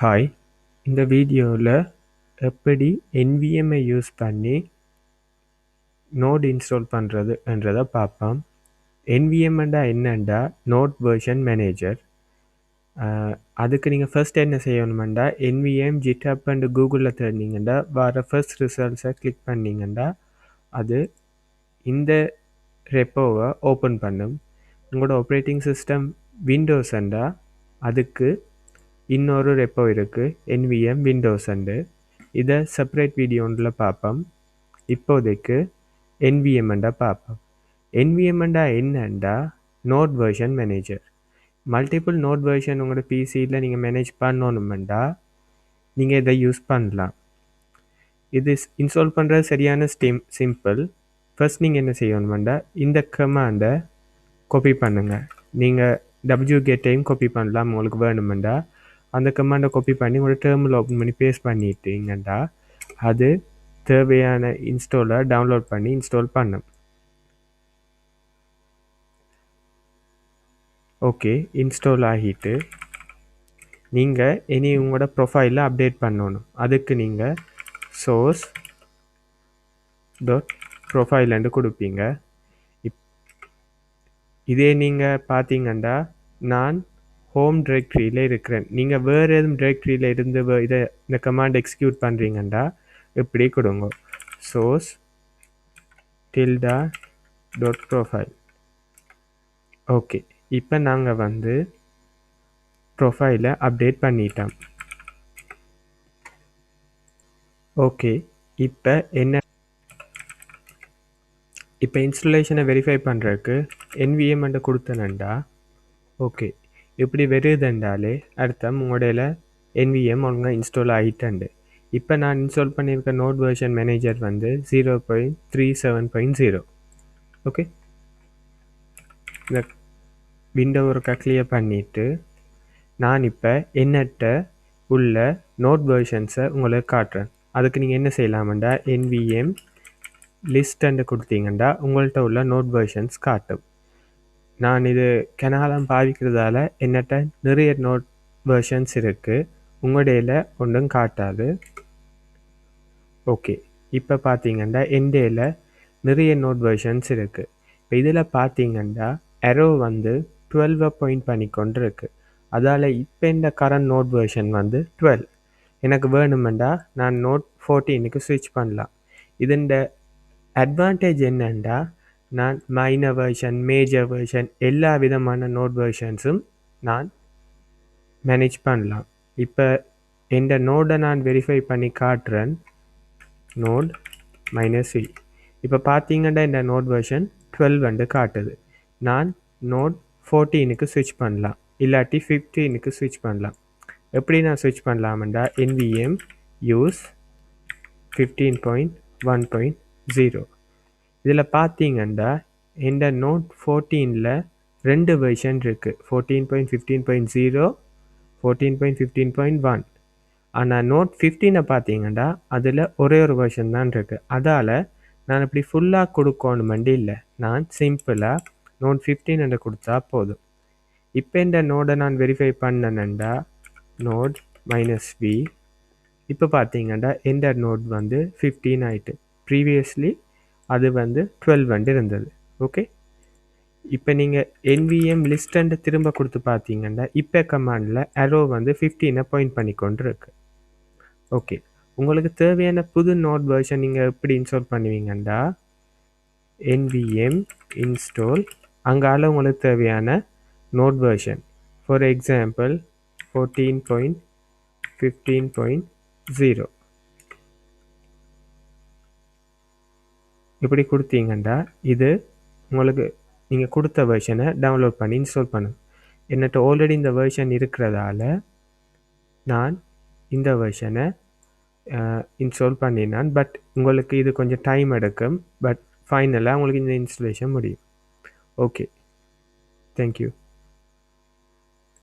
Hi, இந்த வீடியோவில் எப்படி NVMஐ யூஸ் பண்ணி நோட் இன்ஸ்டால் பண்ணுறதுன்றதை பார்ப்போம். NVMண்டா என்னண்டா நோட் வெர்ஷன் மேனேஜர். அதுக்கு நீங்கள் ஃபர்ஸ்ட் என்ன செய்யணுமெண்டா NVM GitHub அண்ட் கூகுளில் தேடினீங்கன்னா வர ஃபர்ஸ்ட் ரிசல்ட்ஸை கிளிக் பண்ணிங்கன்னா அது இந்த ரெப்போவை ஓப்பன் பண்ணும். உங்களோட ஆப்ரேட்டிங் சிஸ்டம் விண்டோஸ்ண்டா அதுக்கு இன்னொரு ரெப்போ இருக்குது NVM விண்டோஸ் அண்டு. இதை செப்பரேட் வீடியோ ஒன்றில் பார்ப்போம். இப்போதைக்கு NVMண்டா பார்ப்போம். NVMண்டா என்னண்டா node version manager. Multiple node version உங்களோட பிசியில் நீங்கள் மேனேஜ் பண்ணணுமெண்டா நீங்கள் இதை யூஸ் பண்ணலாம். இது இன்ஸ்டால் பண்ணுறது சரியான சிம்பிள். ஃபர்ஸ்ட் நீங்கள் என்ன செய்யணுமெண்டா இந்த கமாண்டை காப்பி பண்ணுங்கள். நீங்கள் wget-ஐயும் காப்பி பண்ணலாம் உங்களுக்கு வேணுமெண்டா. அந்த கமாண்டை காப்பி பண்ணி உங்களோட டெர்மினல் ஓப்பன் பண்ணி பேஸ்ட் பண்ணிட்டீங்கன்னா அது தேவையான இன்ஸ்டாலை டவுன்லோட் பண்ணி இன்ஸ்டால் பண்ணும். ஓகே, இன்ஸ்டால் ஆகிட்டு நீங்கள் இனி உங்களோட ப்ரொஃபைலில் அப்டேட் பண்ணணும். அதுக்கு நீங்கள் source.profile கொடுப்பீங்க. இதே நீங்கள் பார்த்தீங்கன்னா நான் ஹோம் டைரக்டரியில் இருக்கிறேன். நீங்கள் வேறு எதுவும் டைரக்டரியில் இருந்து இந்த கமாண்ட் எக்ஸிக்யூட் பண்ணுறீங்கன்னா இப்படி கொடுங்க source.profile. ஓகே, இப்போ நாங்கள் ப்ரொஃபைலை அப்டேட் பண்ணிட்டோம். ஓகே, இப்போ இன்ஸ்டாலேஷனை வெரிஃபை பண்ணுறதுக்கு NVM கொடுத்தனண்டா. ஓகே, இப்படி வருதுண்டாலே அர்த்தம் உங்களோட NVM ஒழுங்காக இன்ஸ்டால் ஆகிட்டண்டு. இப்போ நான் இன்ஸ்டால் பண்ணியிருக்க நோட் வெர்ஷன் மேனேஜர் 0.37.0. ஓகே, இந்த விண்டோ ஒருக்கா கிளியர் பண்ணிவிட்டு நான் இப்போ என்னட்ட உள்ள நோட் வெர்ஷன்ஸை உங்களுக்கு காட்டுறேன். அதுக்கு நீங்கள் என்ன செய்யலாமண்டா NVM லிஸ்ட் கொடுத்தீங்கன்னா உங்கள்கிட்ட உள்ள நோட் வெர்ஷன்ஸ் காட்டும். நான் இது கனகாலம் பாவிக்கிறதால என்னட்ட நிறைய நோட் வெர்ஷன்ஸ் இருக்குது. உங்களுடையில் ஒன்றும் காட்டாது. ஓகே, இப்போ பார்த்தீங்கன்னா என்டையில் நிறைய நோட் வெர்ஷன்ஸ் இருக்குது. இப்போ இதில் பார்த்தீங்கன்னா எரோ 12 பாயிண்ட் பண்ணிக்கொண்டு இருக்குது. அதால் இப்போ இந்த கரண்ட் நோட் வெர்ஷன் 12. எனக்கு வேணுமெண்டா நான் நோட் 14க்கு ஸ்விட்ச் பண்ணலாம். இதோட அட்வான்டேஜ் என்னென்னா நான் மைனர் வெர்ஷன், மேஜர் வெர்ஷன் எல்லா விதமான நோட் வெர்ஷன்ஸும் நான் மேனேஜ் பண்ணலாம். இப்போ இந்த நோடை நான் வெரிஃபை பண்ணி காட்டுறேன். Node -c. இப்போ பார்த்தீங்கன்னா இந்த நோட் வெர்ஷன் 12 காட்டுது. நான் நோட் 14க்கு ஸ்விட்ச் பண்ணலாம், இல்லாட்டி 15க்கு ஸ்விட்ச் பண்ணலாம். எப்படி நான் ஸ்விட்ச் பண்ணலாம்டா NVM யூஸ் 15.1.0. இதில் பார்த்தீங்கன்னா இந்த நோட் 14ல் 2 வெர்ஷன் இருக்குது, 14.15.0, 14.15.1. ஆனால் நோட் 15 பார்த்தீங்கன்னா அதில் ஒரே ஒரு வெர்ஷன் தான் இருக்குது. அதால் நான் இப்படி ஃபுல்லாக கொடுக்கணுமெண்டு இல்லை, நான் சிம்பிளாக நோட் 15 கொடுத்தா போதும். இப்போ இந்த நோடை நான் வெரிஃபை பண்ணேன்டா நோட் -v. இப்போ பார்த்தீங்கன்னா இந்த நோட் 15 ஆகிட்டு. ப்ரீவியஸ்லி அது 12 இருந்தது. ஓகே, இப்போ நீங்கள் NVM லிஸ்ட் திரும்ப கொடுத்து பார்த்தீங்கன்னா இப்போ கமாண்டில் அரோ 15 பாயிண்ட் பண்ணிக்கொண்டு இருக்கு. ஓகே, உங்களுக்கு தேவையான புது நோட் வெர்ஷன் நீங்கள் எப்படி இன்ஸ்டால் பண்ணுவீங்கண்டா NVM இன்ஸ்டால், அங்கால உங்களுக்கு தேவையான நோட் வெர்ஷன், ஃபார் எக்ஸாம்பிள் 14.15.0 இப்படி கொடுத்தீங்கன்னா இது உங்களுக்கு நீங்கள் கொடுத்த வெர்ஷனை டவுன்லோட் பண்ணி இன்ஸ்டால் பண்ணும். என்னட்ட ஆல்ரெடி இந்த வெர்ஷன் இருக்கிறதால நான் இந்த வெர்ஷனை இன்ஸ்டால் பண்ணினான். பட் உங்களுக்கு இது கொஞ்சம் டைம் எடுக்கும். பட் ஃபைனலாக உங்களுக்கு இந்த இன்ஸ்டாலேஷன் முடியும். Okay, thank you.